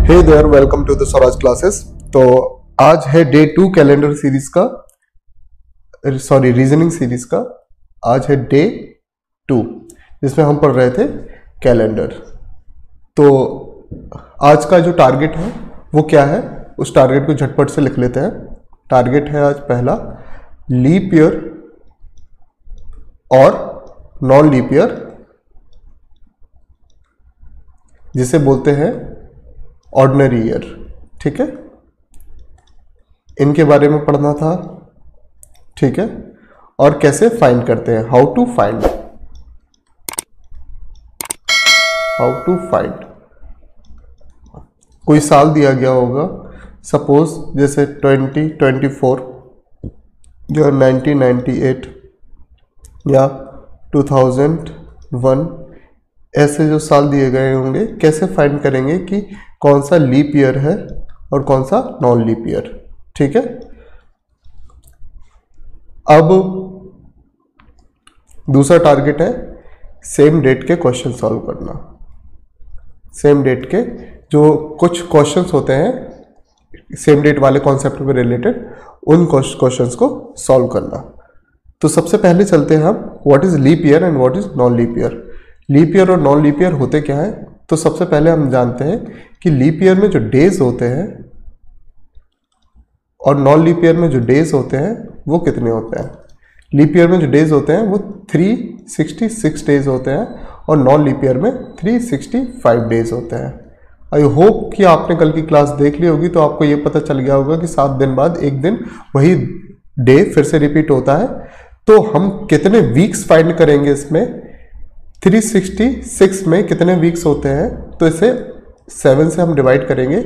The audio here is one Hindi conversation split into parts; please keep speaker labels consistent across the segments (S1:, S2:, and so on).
S1: Hey there, welcome to the Swaraj classes. तो आज है डे 2 कैलेंडर सीरीज का, सॉरी रीजनिंग सीरीज का। आज है डे 2 जिसमें हम पढ़ रहे थे कैलेंडर। तो आज का जो टारगेट है वो क्या है, उस टारगेट को झटपट से लिख लेते हैं। टारगेट है आज पहला, लीप ईयर और नॉन लीप ईयर, जिसे बोलते हैं ऑर्डिनरी ईयर। ठीक है, इनके बारे में पढ़ना था। ठीक है, और कैसे फाइंड करते हैं, हाउ टू फाइंड। कोई साल दिया गया होगा, सपोज जैसे 2024 या 1998 या 2001, ऐसे जो साल दिए गए होंगे, कैसे फाइंड करेंगे कि कौन सा लीप ईयर है और कौन सा नॉन लीप ईयर। ठीक है, अब दूसरा टारगेट है सेम डेट के क्वेश्चन सॉल्व करना। सेम डेट के जो कुछ क्वेश्चंस होते हैं सेम डेट वाले कॉन्सेप्ट में रिलेटेड, उन क्वेश्चंस को सॉल्व करना। तो सबसे पहले चलते हैं हम, what is leap year and what is non leap year. Leap year और नॉन लीप ईयर होते क्या है, तो सबसे पहले हम जानते हैं कि लीप ईयर में जो डेज होते हैं और नॉन लीप ईयर में जो डेज होते हैं वो कितने होते हैं। लीप ईयर में जो डेज होते हैं वो 366 डेज होते हैं और नॉन लीप ईयर में 365 डेज होते हैं। आई होप कि आपने कल की क्लास देख ली होगी, तो आपको ये पता चल गया होगा कि 7 दिन बाद एक दिन वही डे फिर से रिपीट होता है। तो हम कितने वीक्स फाइंड करेंगे इसमें, 366 में कितने वीक्स होते हैं, तो इसे 7 से हम डिवाइड करेंगे।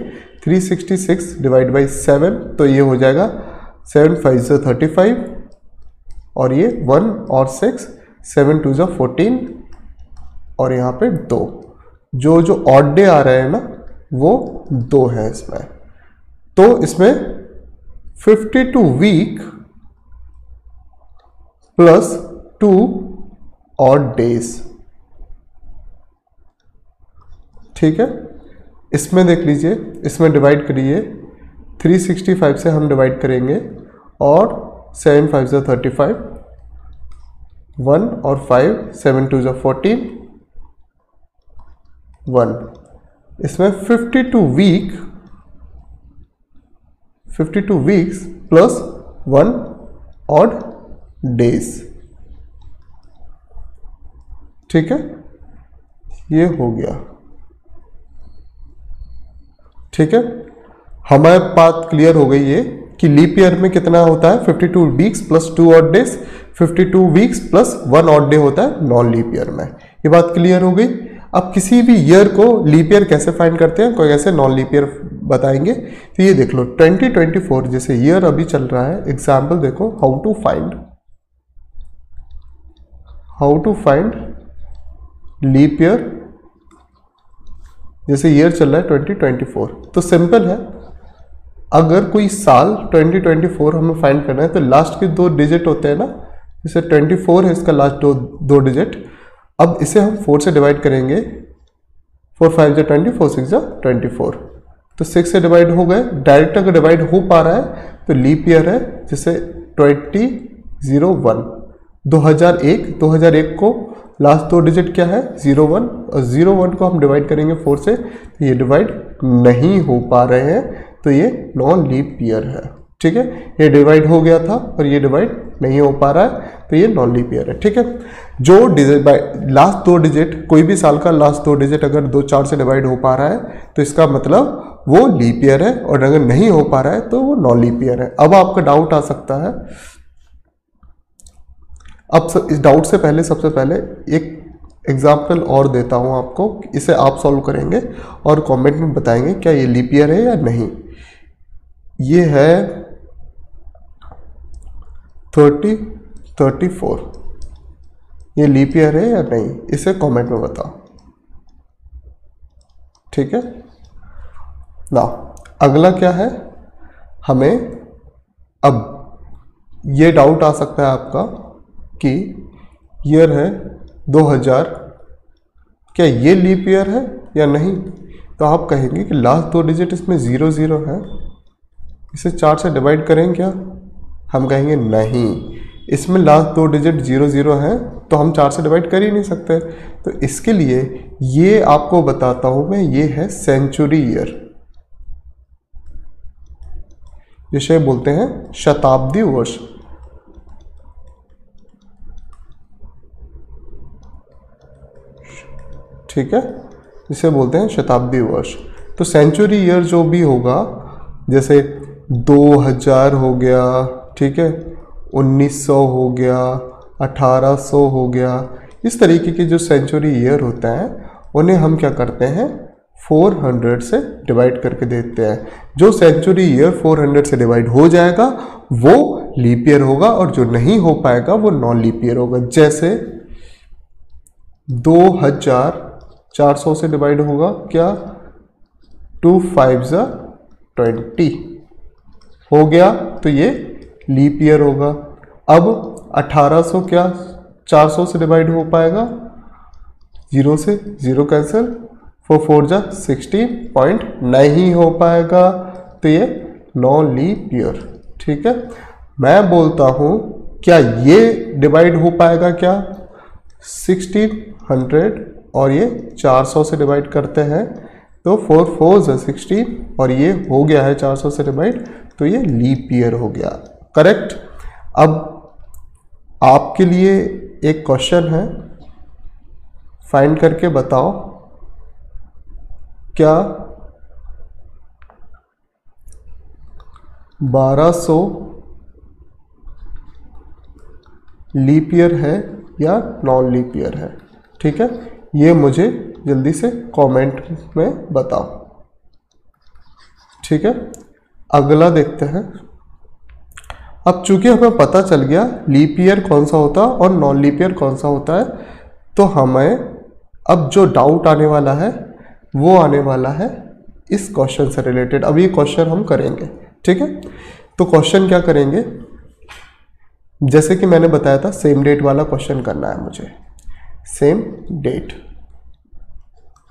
S1: 366 डिवाइड बाई 7, तो ये हो जाएगा 7 5 से 35 और ये 1 और 6, 7 2 से 14 और यहाँ पे 2। जो ऑड डे आ रहे हैं ना वो 2 है इसमें। तो इसमें 52 वीक प्लस 2 ऑड डेज। ठीक है, इसमें देख लीजिए, इसमें डिवाइड करिए। 365 से हम डिवाइड करेंगे और 7 5 से 35, 1 और 5, 7 2 से 14, 1। इसमें 52 वीक्स प्लस 1 ऑड डेज। ठीक है, ये हो गया। ठीक है, हमारे बात क्लियर हो गई है कि लीप ईयर में कितना होता है, 52 weeks plus 2 odd days. 52 weeks plus 1 odd day होता है नॉन लीप ईयर में। ये बात क्लियर हो गई। अब किसी भी ईयर को लीप ईयर कैसे फाइंड करते हैं, कैसे नॉन लीप ईयर बताएंगे, तो ये देख लो 2024 जैसे ईयर अभी चल रहा है। एग्जाम्पल देखो, how to find leap year. जैसे ईयर चल रहा है 2024, तो सिंपल है। अगर कोई साल 2024 हमें फाइंड करना है, तो लास्ट के 2 डिजिट होते हैं ना, जैसे 24 है इसका लास्ट दो डिजिट। अब इसे हम 4 से डिवाइड करेंगे। 4 5 जा 20, 4 6 जा 24, तो 6 से डिवाइड हो गए। डायरेक्ट अगर डिवाइड हो पा रहा है तो लीप ईयर है। जैसे 2001, 2001 को लास्ट 2 डिजिट क्या है, 01, और 01 को हम डिवाइड करेंगे 4 से, तो ये डिवाइड नहीं हो पा रहे हैं, तो ये नॉन लीप ईयर है। ठीक है, ये डिवाइड हो गया था और ये डिवाइड नहीं हो पा रहा है, तो ये नॉन लीप ईयर है। ठीक है, जो लास्ट 2 डिजिट, कोई भी साल का लास्ट 2 डिजिट अगर 2 4 से डिवाइड हो पा रहा है, तो इसका मतलब वो लीप ईयर है, और अगर नहीं हो पा रहा है तो वो नॉन लीप ईयर है। अब आपका डाउट आ सकता है, अब इस डाउट से पहले सबसे पहले एक एग्जाम्पल और देता हूं आपको, इसे आप सॉल्व करेंगे और कमेंट में बताएंगे क्या ये लीप ईयर है या नहीं। ये है 34, ये लीप ईयर है या नहीं, इसे कमेंट में बताओ। ठीक है ना, अगला क्या है, हमें अब ये डाउट आ सकता है आपका कि ईयर है 2000, क्या ये लीप ईयर है या नहीं। तो आप कहेंगे कि लास्ट 2 डिजिट इसमें 0 0 है, इसे 4 से डिवाइड करें क्या? हम कहेंगे नहीं, इसमें लास्ट 2 डिजिट 0 0 है तो हम 4 से डिवाइड कर ही नहीं सकते। तो इसके लिए ये आपको बताता हूं मैं, ये है सेंचुरी ईयर, जिसे बोलते हैं शताब्दी वर्ष। ठीक है, जिसे बोलते हैं शताब्दी वर्ष। तो सेंचुरी ईयर जो भी होगा, जैसे 2000 हो गया, ठीक है, 1900 हो गया, 1800 हो गया, इस तरीके के जो सेंचुरी ईयर होते हैं उन्हें हम क्या करते हैं, 400 से डिवाइड करके देते हैं। जो सेंचुरी ईयर 400 से डिवाइड हो जाएगा वो लीप ईयर होगा, और जो नहीं हो पाएगा वो नॉन लीप ईयर होगा। जैसे 2400 से डिवाइड होगा क्या, 2 5 20 हो गया, तो ये लीप ईयर होगा। अब 1800 क्या 400 से डिवाइड हो पाएगा, 0 से 0 कैंसिल, 4 4 60 पॉइंट नहीं हो पाएगा, तो ये नॉन लीप ईयर। ठीक है, मैं बोलता हूं क्या ये डिवाइड हो पाएगा क्या, 1600 और ये 400 से डिवाइड करते हैं तो 4 4 16 और ये हो गया है 400 से डिवाइड, तो ये लीप ईयर हो गया। करेक्ट। अब आपके लिए एक क्वेश्चन है, फाइंड करके बताओ क्या 1200 लीप ईयर है या नॉन लीप ईयर है। ठीक है, ये मुझे जल्दी से कमेंट में बताओ। ठीक है, अगला देखते हैं। अब चूंकि हमें पता चल गया लीप ईयर कौन सा होता है और नॉन लीप ईयर कौन सा होता है, तो हमें अब जो डाउट आने वाला है वो आने वाला है इस क्वेश्चन से रिलेटेड। अब ये क्वेश्चन हम करेंगे। ठीक है, तो क्वेश्चन क्या करेंगे, जैसे कि मैंने बताया था सेम डेट वाला क्वेश्चन करना है मुझे, सेम डेट।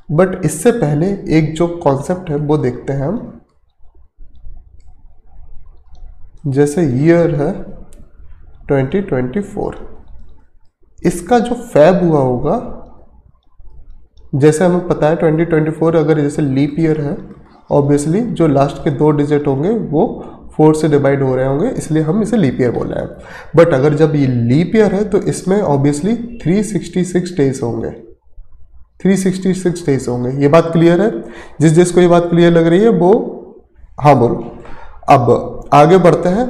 S1: बट इससे पहले एक जो कॉन्सेप्ट है वो देखते हैं हम। जैसे ईयर है 2024, इसका जो फैब हुआ होगा, जैसे हमें पता है 2024 अगर जैसे लीप ईयर है, ऑब्वियसली जो लास्ट के 2 डिजिट होंगे वो 4 से डिवाइड हो रहे होंगे, इसलिए हम इसे लीप ईयर बोल रहे हैं। बट अगर जब ये लीप ईयर है तो इसमें ऑब्वियसली 366 डेज होंगे, 366 डेज होंगे। ये बात क्लियर है? जिस जिसको ये बात क्लियर लग रही है वो हाँ बोलो। अब आगे बढ़ते हैं।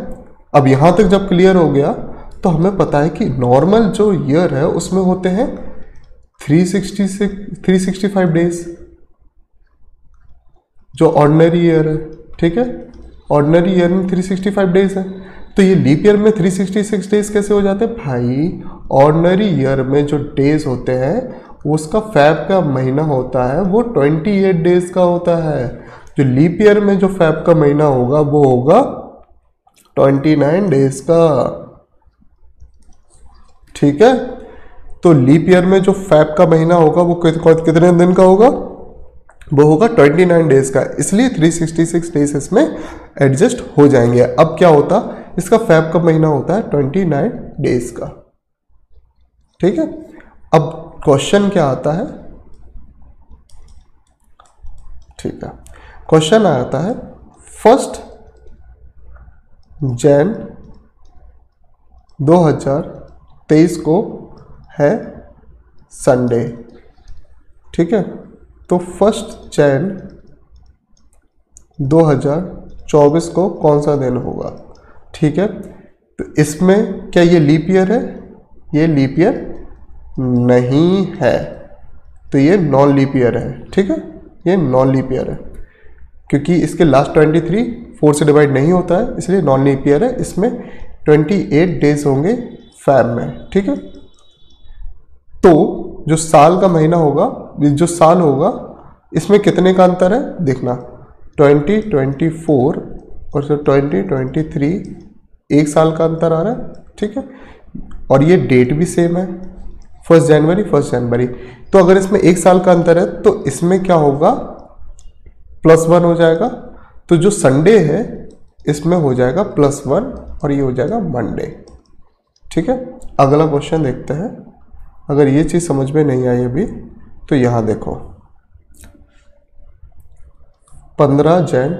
S1: अब यहाँ तक जब क्लियर हो गया तो हमें पता है कि नॉर्मल जो ईयर है उसमें होते हैं 365 डेज, जो ऑर्डिनरी ईयर है। ठीक है, ऑर्डिनरी ईयर में 365 डेज है, तो ये लीप ईयर में 366 डेज कैसे हो जाते हैं भाई? ऑर्डिनरी ईयर में जो डेज होते हैं उसका फैब का महीना होता है वो 28 डेज का होता है। जो लीप ईयर में जो फैब का महीना होगा वो होगा 29 डेज का। ठीक है, तो लीप ईयर में जो फैब का महीना होगा वो कितने दिन का होगा? वो होगा 29 डेज का, इसलिए 366 डेज इसमें एडजस्ट हो जाएंगे। अब क्या होता, इसका फैब का महीना होता है 29 डेज का। ठीक है, अब क्वेश्चन क्या आता है? ठीक है, क्वेश्चन आता है 1 जनवरी 2023 को है संडे। ठीक है, तो 1 जनवरी 2024 को कौन सा दिन होगा? ठीक है, तो इसमें क्या ये लीप ईयर है? ये लीप ईयर नहीं है, तो ये नॉन लीप ईयर है। ठीक है, ये नॉन लीप ईयर है क्योंकि इसके लास्ट 23 4 से डिवाइड नहीं होता है, इसलिए नॉन लीप ईयर है। इसमें 28 डेज होंगे फैब में। ठीक है, तो जो साल का महीना होगा, जो साल होगा, इसमें कितने का अंतर है देखना, 2024 और 2023 एक साल का अंतर आ रहा है। ठीक है, और ये डेट भी सेम है, 1 जनवरी 1 जनवरी। तो अगर इसमें एक साल का अंतर है तो इसमें क्या होगा, +1 हो जाएगा। तो जो संडे है इसमें हो जाएगा +1 और ये हो जाएगा मंडे। ठीक है, अगला क्वेश्चन देखते हैं। अगर ये चीज़ समझ में नहीं आई अभी तो यहाँ देखो, 15 जैन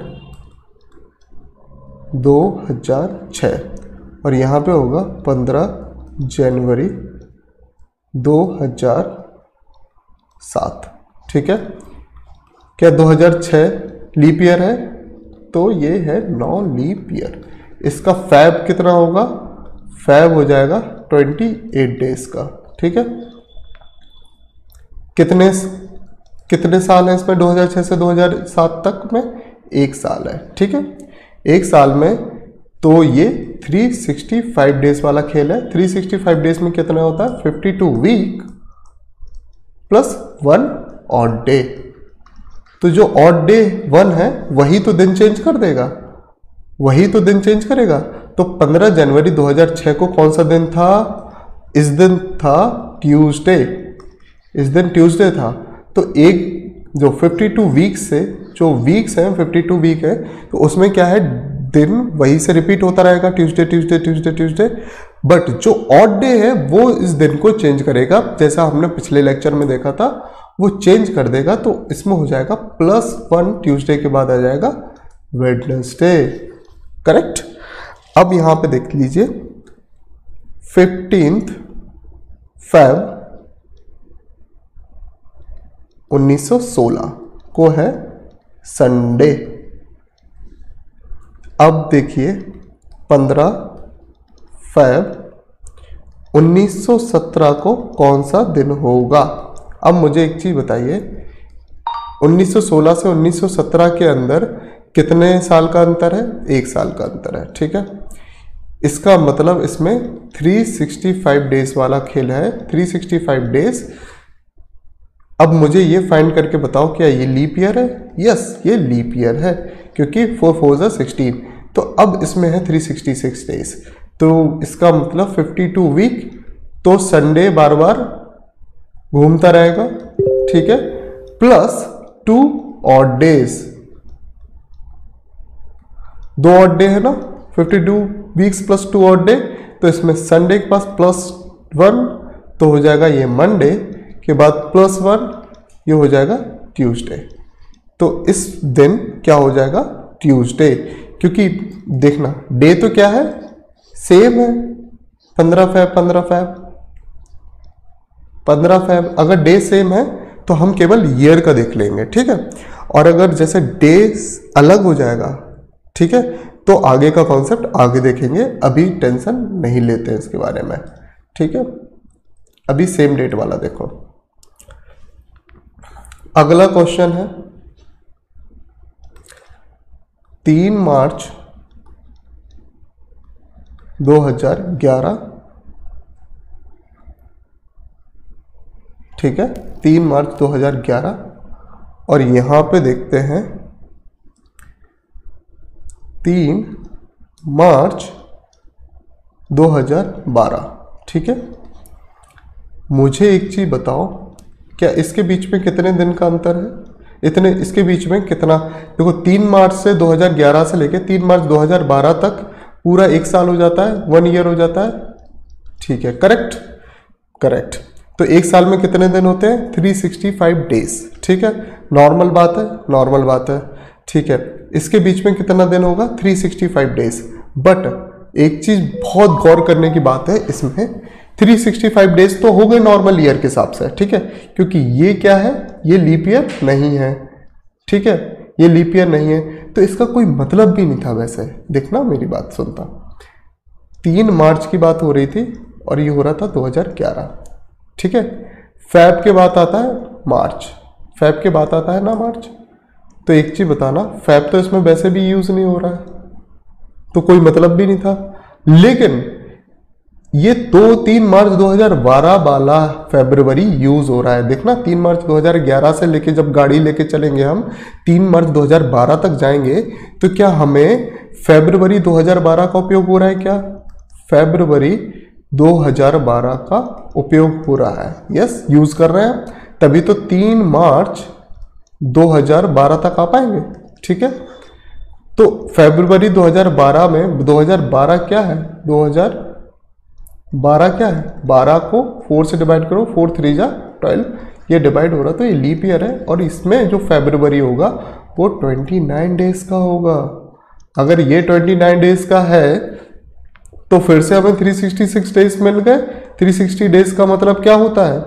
S1: 2006 और यहाँ पे होगा 15 जनवरी 2007। ठीक है, क्या 2006 लीप ईयर है? तो ये है नॉन लीप ईयर। इसका फैब कितना होगा? फैब हो जाएगा 28 डेज का। ठीक है, कितने साल है इसमें? 2006 से 2007 तक में 1 साल है। ठीक है, 1 साल में तो ये 365 डेज वाला खेल है। 365 डेज में कितना होता है? 52 वीक प्लस 1 ऑड डे। तो जो ऑड डे 1 है वही तो दिन चेंज कर देगा, वही तो दिन चेंज करेगा। तो 15 जनवरी 2006 को कौन सा दिन था? इस दिन था ट्यूसडे, इस दिन ट्यूसडे था। तो एक जो 52 वीक्स से जो वीक्स हैं 52 वीक है, तो उसमें क्या है, दिन वही से रिपीट होता रहेगा, Tuesday Tuesday Tuesday Tuesday. But जो ऑड डे है वो इस दिन को चेंज करेगा, जैसा हमने पिछले लेक्चर में देखा था, वो चेंज कर देगा। तो इसमें हो जाएगा +1, ट्यूसडे के बाद आ जाएगा वेडनेसडे। करेक्ट। अब यहां पे देख लीजिए 15 फैब 1916 को है संडे। अब देखिए 15 फैब 1917 को कौन सा दिन होगा? अब मुझे एक चीज बताइए, 1916 से 1917 के अंदर कितने साल का अंतर है? 1 साल का अंतर है। ठीक है, इसका मतलब इसमें 365 डेज वाला खेल है, 365 डेज। अब मुझे ये फाइंड करके बताओ क्या ये लीप ईयर है? यस, ये लीप ईयर है क्योंकि 4 4 16। तो अब इसमें है 366 डेज, तो इसका मतलब 52 वीक। तो संडे बार बार घूमता रहेगा। ठीक है, plus 2 odd days, 2 odd day है ना, 52 वीक्स प्लस 2 ऑड डे। तो इसमें संडे के पास +1 तो हो जाएगा ये मंडे, के बाद +1 ये हो जाएगा ट्यूसडे। तो इस दिन क्या हो जाएगा? ट्यूसडे। क्योंकि देखना डे तो क्या है, सेम है, 15 फैब 15 फैब 15 फैब। अगर डे सेम है तो हम केवल ईयर का देख लेंगे। ठीक है, और अगर जैसे डे अलग हो जाएगा, ठीक है, तो आगे का कॉन्सेप्ट आगे देखेंगे, अभी टेंशन नहीं लेते हैं इसके बारे में। ठीक है, अभी सेम डेट वाला देखो। अगला क्वेश्चन है 3 मार्च 2011। ठीक है, 3 मार्च 2011 और यहां पे देखते हैं 3 मार्च 2012। ठीक है, मुझे एक चीज बताओ, क्या इसके बीच में कितने दिन का अंतर है? इतने, इसके बीच में कितना? देखो 3 मार्च से 2011 से लेके 3 मार्च 2012 तक पूरा 1 साल हो जाता है, 1 ईयर हो जाता है। ठीक है, करेक्ट करेक्ट। तो 1 साल में कितने दिन होते हैं? 365 डेज। ठीक है, नॉर्मल बात है, नॉर्मल बात है। ठीक है, इसके बीच में कितना दिन होगा? 365 डेज। बट एक चीज बहुत गौर करने की बात है इसमें, 365 डेज तो हो गए नॉर्मल ईयर के हिसाब से। ठीक है, क्योंकि ये क्या है, ये लीप ईयर नहीं है। ठीक है, ये लीप ईयर नहीं है, तो इसका कोई मतलब भी नहीं था। वैसे देखना, मेरी बात सुनता, 3 मार्च की बात हो रही थी और ये हो रहा था 2011। ठीक है, फैब के बाद आता है मार्च, फैब के बाद आता है ना मार्च। तो एक चीज बताना, फैब तो इसमें वैसे भी यूज नहीं हो रहा है, तो कोई मतलब भी नहीं था। लेकिन ये 3 मार्च 2012 वाला फरवरी यूज हो रहा है। देखना, 3 मार्च 2011 से लेके जब गाड़ी लेके चलेंगे हम 3 मार्च 2012 तक जाएंगे, तो क्या हमें फरवरी 2012 का उपयोग हो रहा है? क्या फरवरी 2012 का उपयोग हो रहा है? यस, यूज कर रहे हैं। तभी तो 3 मार्च 2012 तक आ पाएंगे। ठीक है, तो फरवरी 2012 में 2012 क्या है, 2012 क्या है, 12 को 4 से डिवाइड करो, 4 3 जा 12, ये डिवाइड हो रहा, तो ये लीप ईयर है। और इसमें जो फरवरी होगा वो 29 डेज का होगा। अगर ये 29 डेज का है तो फिर से हमें 366 डेज मिल गए। 360 डेज का मतलब क्या होता है,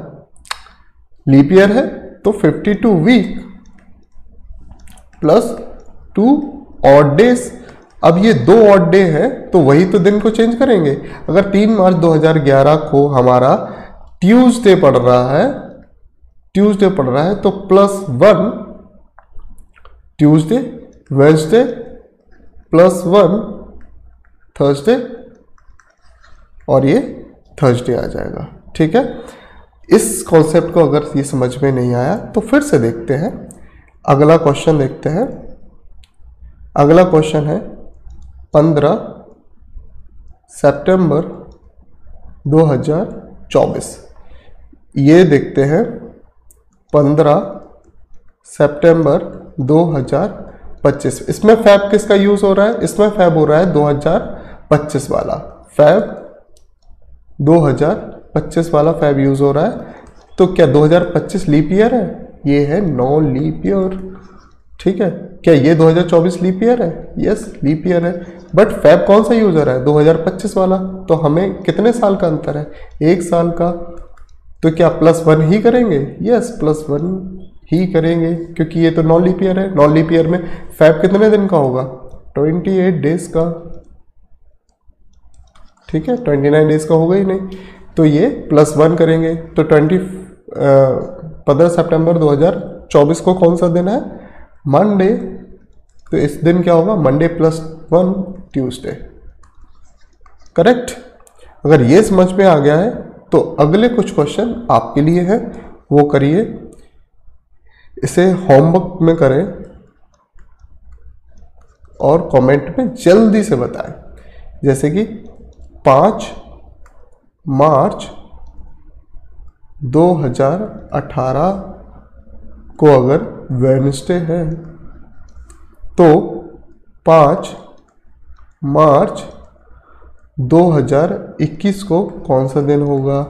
S1: लीप ईयर है तो 52 वीक प्लस 2 ऑड डेज। अब ये 2 ऑड डे है तो वही तो दिन को चेंज करेंगे। अगर 3 मार्च 2011 को हमारा ट्यूसडे पड़ रहा है, तो +1 ट्यूसडे, वेडनेसडे +1 थर्सडे और ये थर्सडे आ जाएगा। ठीक है, इस कॉन्सेप्ट को अगर ये समझ में नहीं आया तो फिर से देखते हैं, अगला क्वेश्चन देखते हैं। अगला क्वेश्चन है 15 सितंबर 2024। ये देखते हैं 15 सितंबर 2025। इसमें फैब किसका यूज हो रहा है, इसमें फैब हो रहा है 2025 वाला, फैब 2025 वाला फैब यूज हो रहा है। तो क्या 2025 लीप ईयर है, ये है नॉन लीप ईयर। ठीक है, क्या ये 2024 लीप ईयर है, यस लीप ईयर है, बट फैब कौन सा यूजर है, 2025 वाला। तो हमें कितने साल का अंतर है, 1 साल का। तो क्या +1 ही करेंगे, यस +1 ही करेंगे, क्योंकि ये तो नॉन लीप ईयर है। नॉन लीप ईयर में फैब कितने दिन का होगा, 28 डेज का। ठीक है, 29 डेज का होगा ही नहीं, तो ये +1 करेंगे। तो 15 सितंबर 2024 को कौन सा दिन है, मंडे। तो इस दिन क्या होगा, मंडे +1 ट्यूसडे। करेक्ट। अगर ये समझ में आ गया है तो अगले कुछ क्वेश्चन आपके लिए है, वो करिए, इसे होमवर्क में करें और कमेंट में जल्दी से बताएं। जैसे कि 5 मार्च 2018 को अगर वेडनेसडे है तो 5 मार्च 2021 को कौन सा दिन होगा।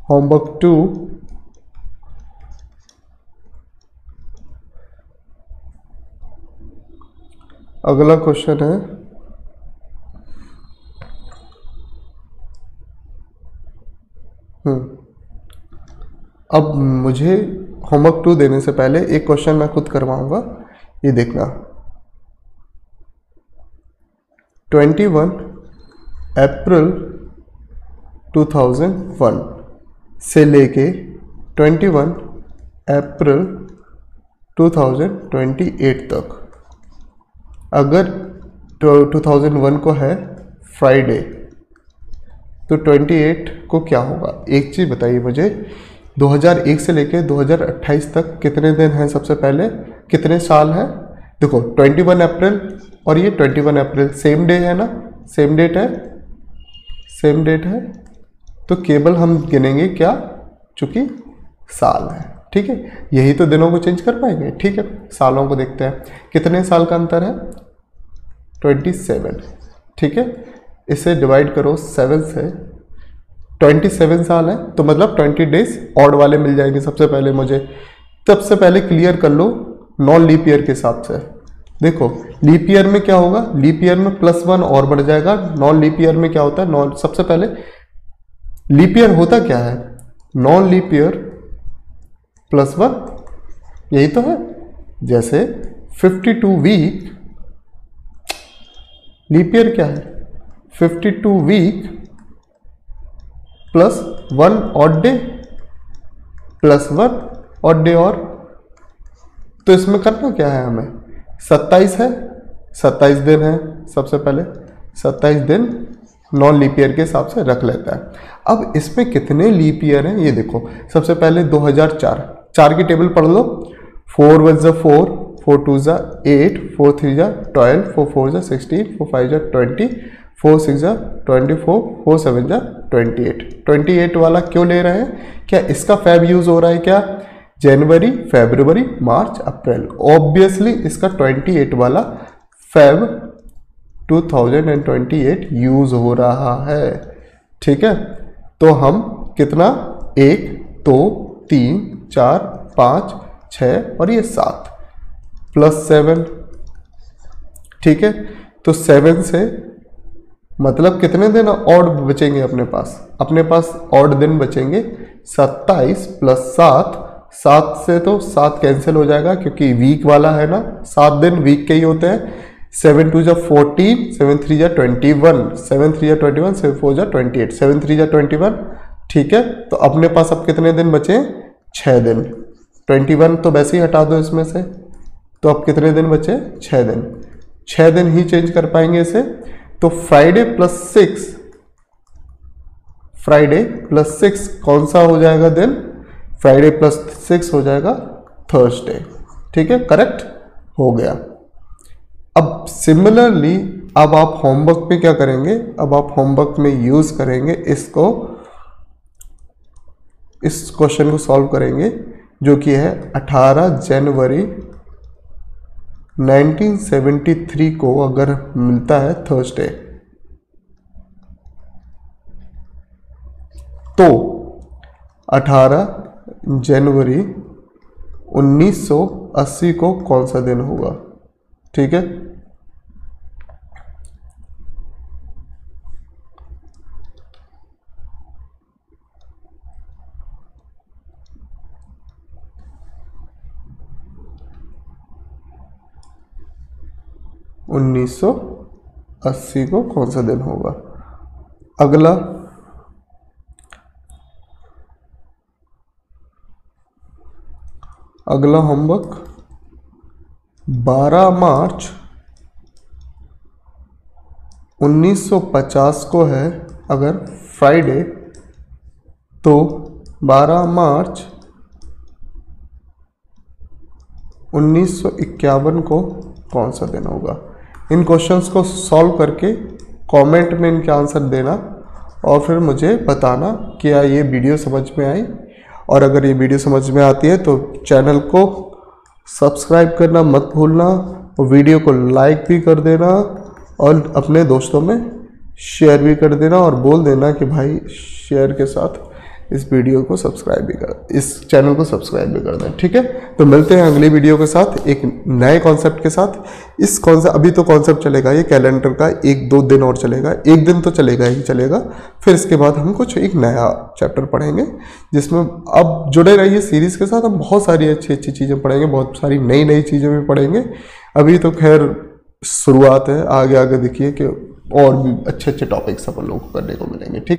S1: होमवर्क 2, अगला क्वेश्चन है अब मुझे होमवर्क 2 देने से पहले एक क्वेश्चन मैं खुद करवाऊंगा, ये देखना। 21 अप्रैल 2001 से लेके 21 अप्रैल 2028 तक, अगर 2001 को है फ्राइडे तो 28 को क्या होगा। एक चीज़ बताइए मुझे, 2001 से लेके 2028 तक कितने दिन हैं, सबसे पहले कितने साल हैं। देखो 21 अप्रैल और ये 21 अप्रैल सेम डे है ना, सेम डेट है, सेम डेट है, तो केवल हम गिनेंगे क्या, चूंकि साल है। ठीक है, यही तो दिनों को चेंज कर पाएंगे। ठीक है, सालों को देखते हैं, कितने साल का अंतर है, 27। ठीक है, इसे डिवाइड करो 7 से, 27 साल है तो मतलब 20 डेज ऑड वाले मिल जाएंगे। सबसे पहले मुझे, सबसे पहले क्लियर कर लो नॉन लीप ईयर के हिसाब से। देखो लीप ईयर में क्या होगा, लीप ईयर में +1 और बढ़ जाएगा। नॉन लीप ईयर में क्या होता है, नॉन, सबसे पहले लीप ईयर होता क्या है, नॉन लीप ईयर +1, यही तो है। जैसे 52 वीक, लीप ईयर क्या है, 52 week +1 odd day, +1 odd day. और तो इसमें करना क्या है हमें, 27 है, 27 दिन है। सबसे पहले 27 दिन नॉन लीप ईयर के हिसाब से रख लेता है। अब इसमें कितने लीप ईयर हैं ये देखो। सबसे पहले 2004, 4 की टेबल पढ़ लो। 4 1 ज़ा 4, 4 2 ज़ा 8, 4 3 ज़ा 12, 4 4 ज़ा 16, 4 5 ज़ा 20, 4 6 ज़ा 24, 4 7 ज़ा 28। 28 वाला क्यों ले रहे हैं, क्या इसका फैब यूज हो रहा है क्या, जनवरी, फरवरी, मार्च, अप्रैल। ऑब्वियसली इसका 28 वाला फेब 2028 यूज हो रहा है। ठीक है, तो हम कितना 1 2 3 4 5 6 और ये 7 +7। ठीक है, तो 7 से मतलब कितने दिन ऑड बचेंगे अपने पास ऑड दिन बचेंगे 27 + 7। 7 से तो 7 कैंसिल हो जाएगा क्योंकि वीक वाला है ना, 7 दिन वीक के ही होते हैं। 7 2 14, 7 3 21, 7 3 21, 7 4 28, 7 3 21। ठीक है, तो अपने पास अब कितने दिन बचे? 6 दिन। 21 तो वैसे ही हटा दो इसमें से, तो अब कितने दिन बचे? 6 दिन। 6 दिन ही चेंज कर पाएंगे इसे। तो फ्राइडे प्लस 6 कौन सा हो जाएगा दिन? फ्राइडे +6 हो जाएगा थर्सडे। ठीक है, करेक्ट हो गया। अब सिमिलरली अब आप होमवर्क पे क्या करेंगे? अब आप होमवर्क में यूज करेंगे इसको, इस क्वेश्चन को सॉल्व करेंगे जो कि है 18 जनवरी 1973 को अगर मिलता है थर्सडे, तो 18 जनवरी 1980 को कौन सा दिन होगा? ठीक है, उन्नीस सौ 80 को कौन सा दिन होगा? अगला होमवर्क 12 मार्च 1950 को है अगर फ्राइडे, तो 12 मार्च 1951 को कौन सा दिन होगा? इन क्वेश्चंस को सॉल्व करके कमेंट में इनके आंसर देना और फिर मुझे बताना क्या ये वीडियो समझ में आई। और अगर ये वीडियो समझ में आती है तो चैनल को सब्सक्राइब करना मत भूलना और वीडियो को लाइक भी कर देना और अपने दोस्तों में शेयर भी कर देना और बोल देना कि भाई शेयर के साथ इस वीडियो को सब्सक्राइब भी कर, इस चैनल को सब्सक्राइब भी कर दें। ठीक है, तो मिलते हैं अगली वीडियो के साथ एक नए कॉन्सेप्ट के साथ। इस कॉन्सेप्ट अभी तो कॉन्सेप्ट चलेगा ये कैलेंडर का 1-2 दिन और चलेगा, 1 दिन तो चलेगा ही चलेगा। फिर इसके बाद हम कुछ एक नया चैप्टर पढ़ेंगे जिसमें अब जुड़े रहिए सीरीज़ के साथ। हम बहुत सारी अच्छी अच्छी चीज़ें पढ़ेंगे, बहुत सारी नई नई चीज़ें भी पढ़ेंगे। अभी तो खैर शुरुआत है, आगे आगे देखिए कि और भी अच्छे अच्छे टॉपिक्स अपन लोगों को करने को मिलेंगे। ठीक।